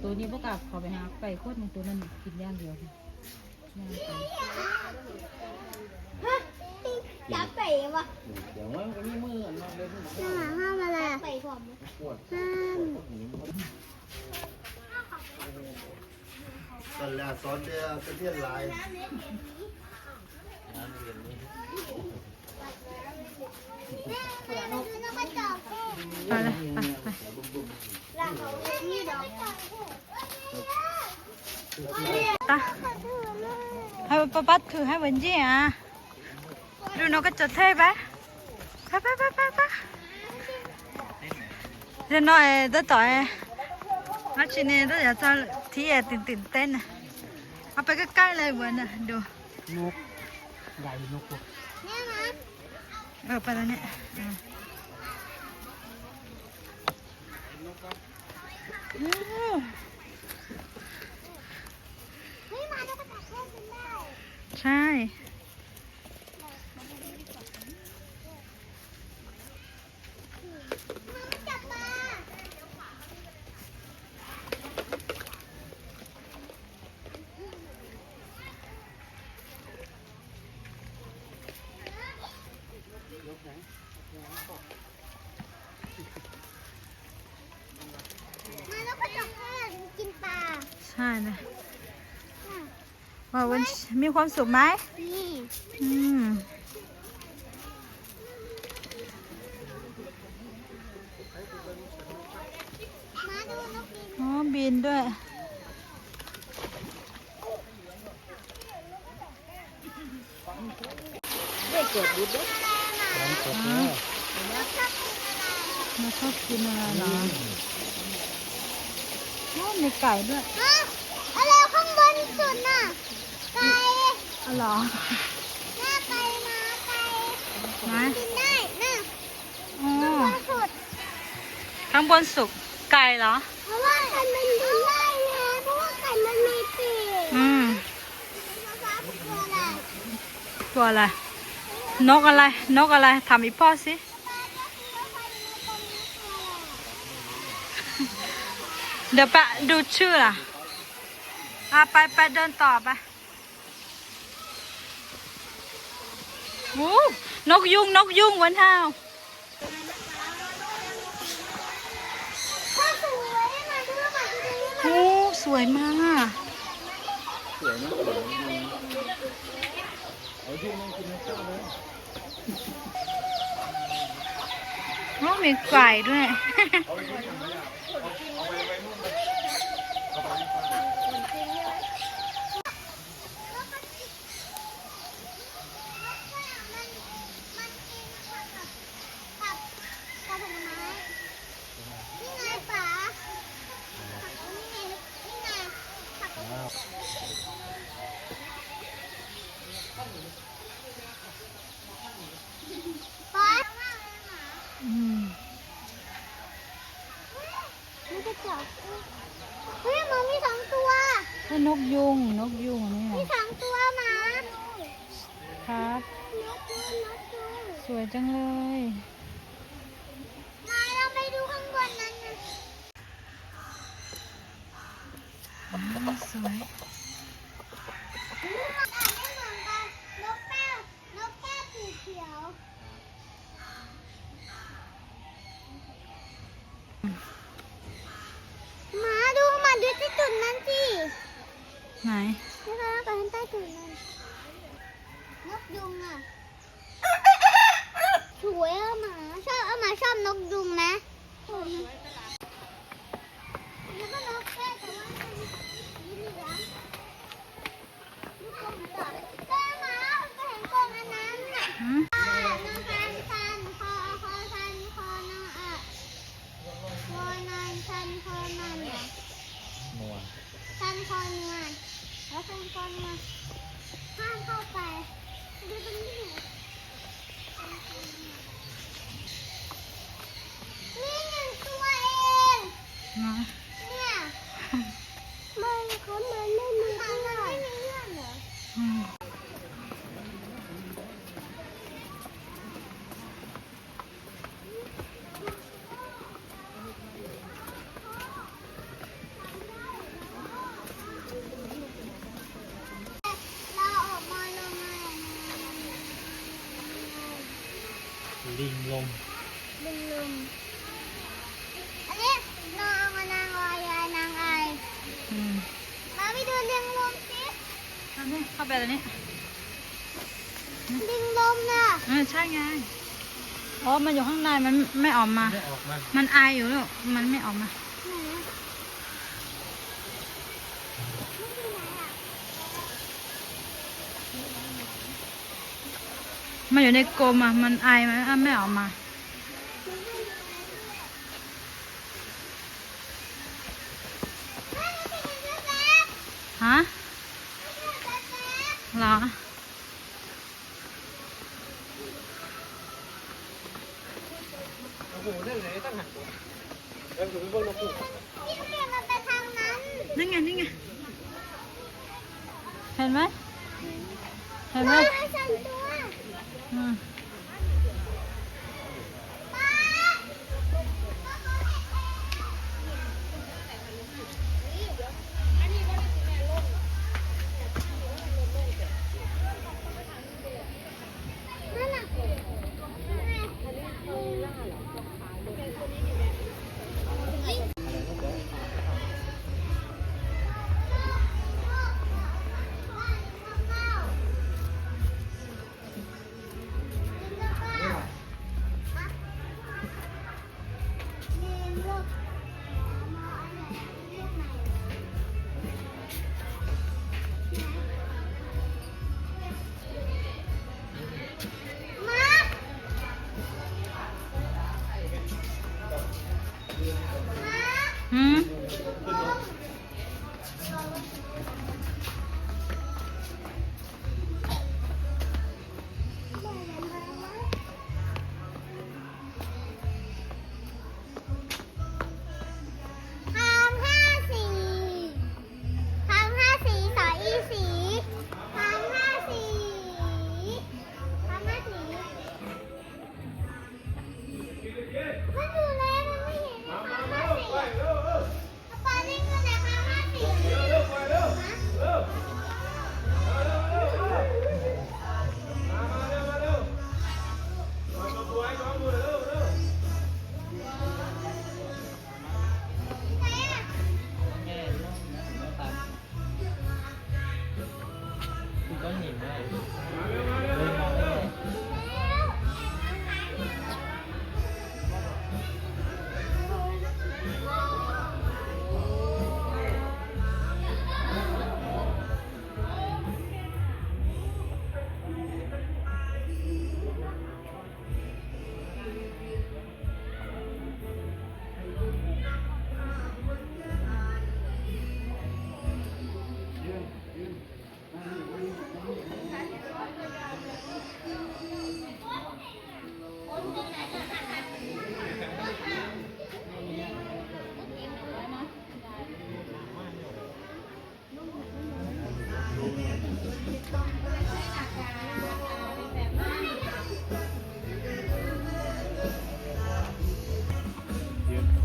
ตัวนี้พวกกับเขาไปหาไก่โคตรตัวนั้นกินย่างเดียวจับไปวะเดี๋ยวมันก็มีมือเนาะเล่นห้ามอะไรไปผมห้ามตอนแรกสอนเดียวเป็นเทียนลายไปเลยไปตาให้ป้าปัดถือให้เหมือนจีอ่ะดูน้องก็จดเท่ไปไปเดี๋ยวน้อยตัวต่อยมาชินี่ตัวอยากจะที่ตื่นเต้นเอาไปใกล้ๆเลยเหมือนน่ะดูนกใหญ่นกไปแล้วเนี่ยใช่ใช่นะว่าวันมีความสุขไหมอ๋อบินด้วยได้เกิดบุญด้วยมาชอบกินอะไรเหรอมีไก่ด้วยอะไรข้างบนสุดน่ะไก่เหรอหน้าไก่มาไก่กินได้น่ะข้างบนสุกไก่เหรอเพราะว่าไก่มันบินได้ไงเพราะว่าไก่มันมีปีกตัวอะไรนกอะไรทำอีกพ่อสิเดี๋ยวไปดูชื่อล่ะไปเดินต่อไปนกยุงวันเท้าสวยมากมีไก่ด้วยเฮ้ยมันมี2 ตัวก็นกยุงนี่มี2 ตัวหมาครับสวยจังเลยมาเราไปดูข้างบนนั้นนะสวยนกแก้วสีเขียวมาดูที่จุดนั้นสิไหนนี่ค่ะไปข้างใต้จุดนั้นนกยุงอ่ะสวยอ่ะหมาชอบนกยุงนะแล้วก็นกแก้วแต่ว่าสีเหลืองลูกกรงต่อแต่หมาก็เห็นกรงอันนั้นน่ะนกคันคอคันคอนออ่ะคอนอนคันคอนอนอ่ะคันคอนเนื้อแล้วคันคอนเนื้อห้ามเข้าไปดูตรงนี้นี่1 ตัวเองเนี่ยมันเขาไม่มีเลือดเหรอ ลิงลม ลิงลมอันนี้นางนางออยนางไอ อืม มาไปดูลิงลมสิ อันนี้เข้าไปแล้วนี่ ลิงลมน่ะ ใช่ไงอ๋อมันอยู่ข้างในมันไม่ออกมา ไม่ออกมา มันอายอยู่ลูกมันไม่ออกมา มันอยู่ในกรงอ่ะ มันอายมันไม่ออกมา ฮะเหรอ โอ้โหนั่นไหนตั้งหันแล้วถึงเบิ่งนกฮูก พี่เปลี่ยนมันไปทางนั้น นี่ไงนี่ไง เห็นไหมเห็นไหม ให้ฉันตัว อืม นั่นน่ะ อืม ทางห้าสีทางห้าสีสออีสีทางห้าสีทางห้าสีมันอยู่แล้วมันไม่เห็นทางห้าสีปานิ่งอยู่ไหนทางห้าสีฮะ แง่เนาะแล้วตามคือก้อนหินได้เลย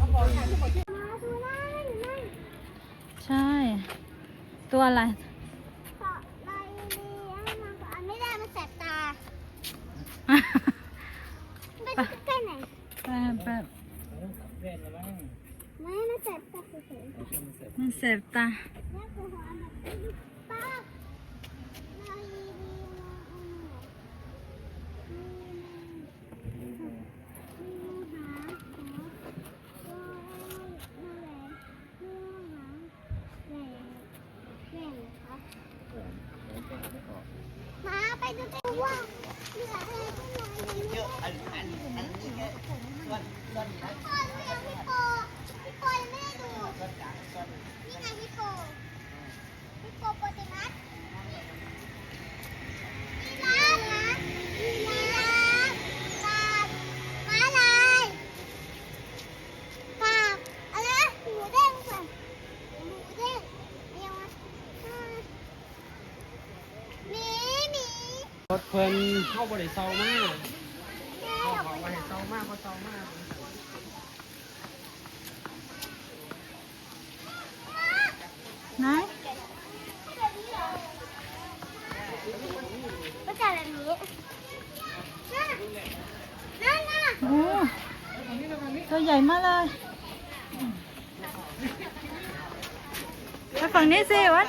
มองได้ไง มาดูนั่นนั่น ใช่ ตัวอะไร เกาะลอยดีให้มันก่อนไม่ได้มันแสบตาไปดูใกล้ๆหน่อย ไป เล่นแล้วบ้าง ไม่มันแสบตาเฉย เอาขึ้นมาเสร็จ มันเสบตา ๆแล้วก็หัวมันป้าลอยดีมาไปดูตัวว่าเหลืออะไรข้างในเยอะอันนี้เยอะพี่โปยังไม่ได้ดูนี่ไงพี่โปโปเตมัสยีราฟนะยีราฟกับม้าลายกับอะไรนะหมูเด้งค่ะหมูเด้งยังไงหมีหมี รถเพลินเข้าบริเซามากเข้าของบริเซามากเพราะเซามาก ไหน ก็จะแบบนี้นั่น ใหญ่มากเลยไปฝั่งนี้สิวะ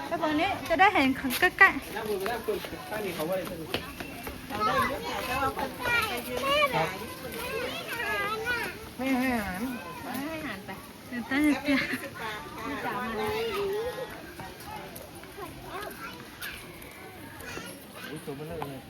ไปฝั่งนี้จะได้เห็นใกล้ น้ำบุญไปแล้วคุณป้านี่เขาว่าอะไรสนุก ไม่ให้อาหารน่ะ ๆตื่นเต้นเตี้ย อุ้ยตัวมันเลย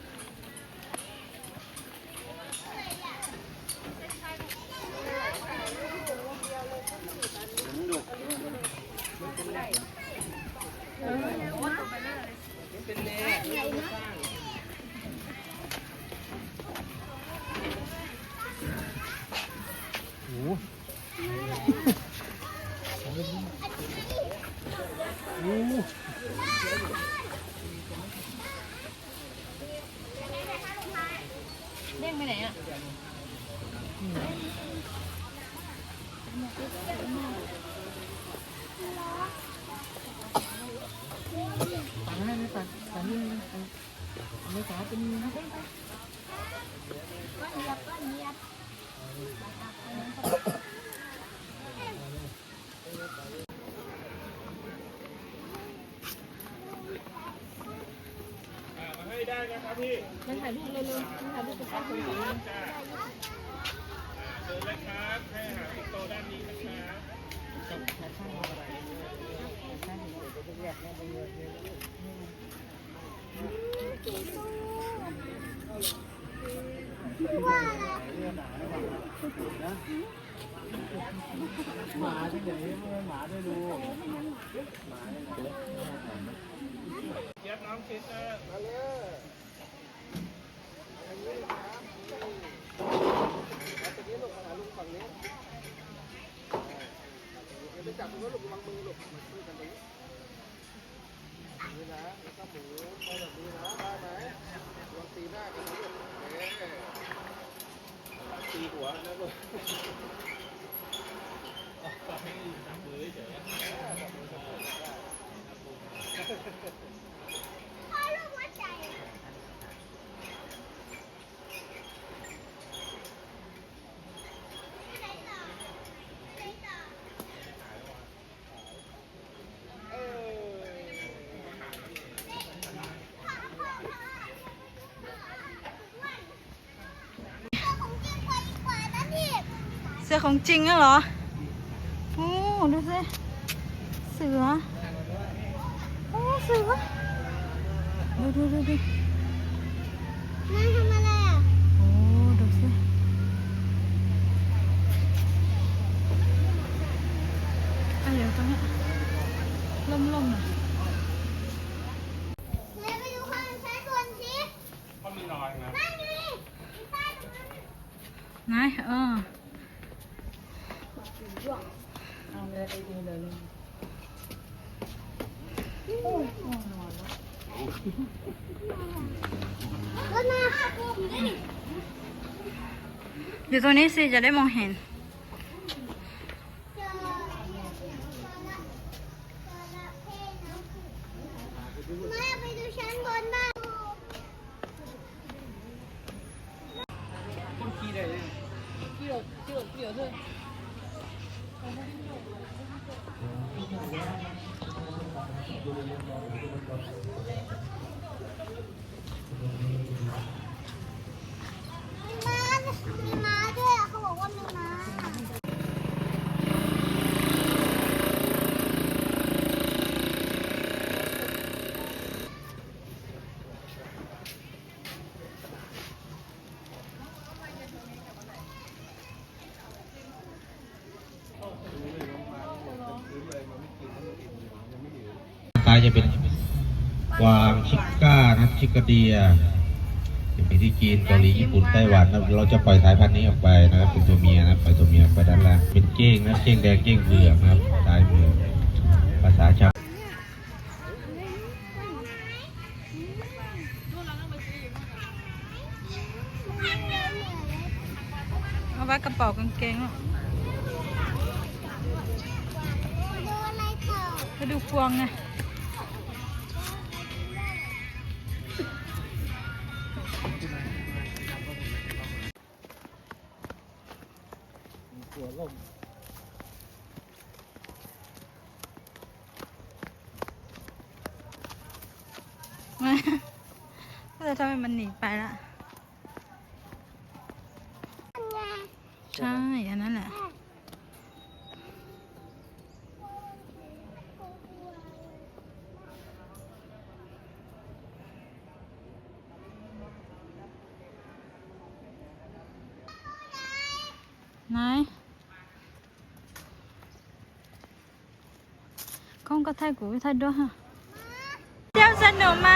เด้งไปไหนอ่ะ ให้ได้นะครับพี่เดินเลยครับให้หาโตด้านนี้นะครับ ว่าอะไร หมาที่ไหนหมาได้ดูเย็บน้องชิดมาเลยไปจับมือลูกวางมือลูกมือกันตรงนี้นี่นะแล้วก็หมูไปแบบนี้นะได้ไหมลองตีหน้ากันลูกตีหัวนะลูก พ่อลูกหัวใจไหนต่อไหนต่อ เสือของจริงอะเหรอโอ้ดูสิเสือโอ้เสือดูนายทำอะไรอ่ะ โอ้ดูสิไปเดี๋ยวตรงนี้ล่มๆหน่อย นายไปดูข้างซ้ายบนสิ ก็มีรอยนะ นั่นไงใต้ตรงนั้น ไหนก็น่า อยู่ตรงนี้สิจะได้มองเห็น เจอไม่ไปดูชั้นบนบ้าง คนขี่ได้เลย มีม้าด้วยอ่ะเขาบอกว่ามีม้า ตายจะเป็นกวางชิก้านะชิกาเดียจะมีที่จีนเกาหลีญี่ปุ่นไต้หวันนะเราจะปล่อยสายพันธุ์นี้ออกไปนะครับเป็นตัวเมียนะปล่อยตัวเมียออกไปด้านล่างเป็นเก้งนะเก้งแดงเก้งเหลืองนะครับซ้ายมือภาษาชาว เอาไว้กระเป๋ากางเกงอ่ะ ดูอะไรเถอะ ไปดูพวงไง ก็เลยทำให้มันหนีไปละ ใช่อันนั้นแหละไหนกล้องก็ถ่ายกูถ่ายด้วยฮะเที่ยวสนุกไหม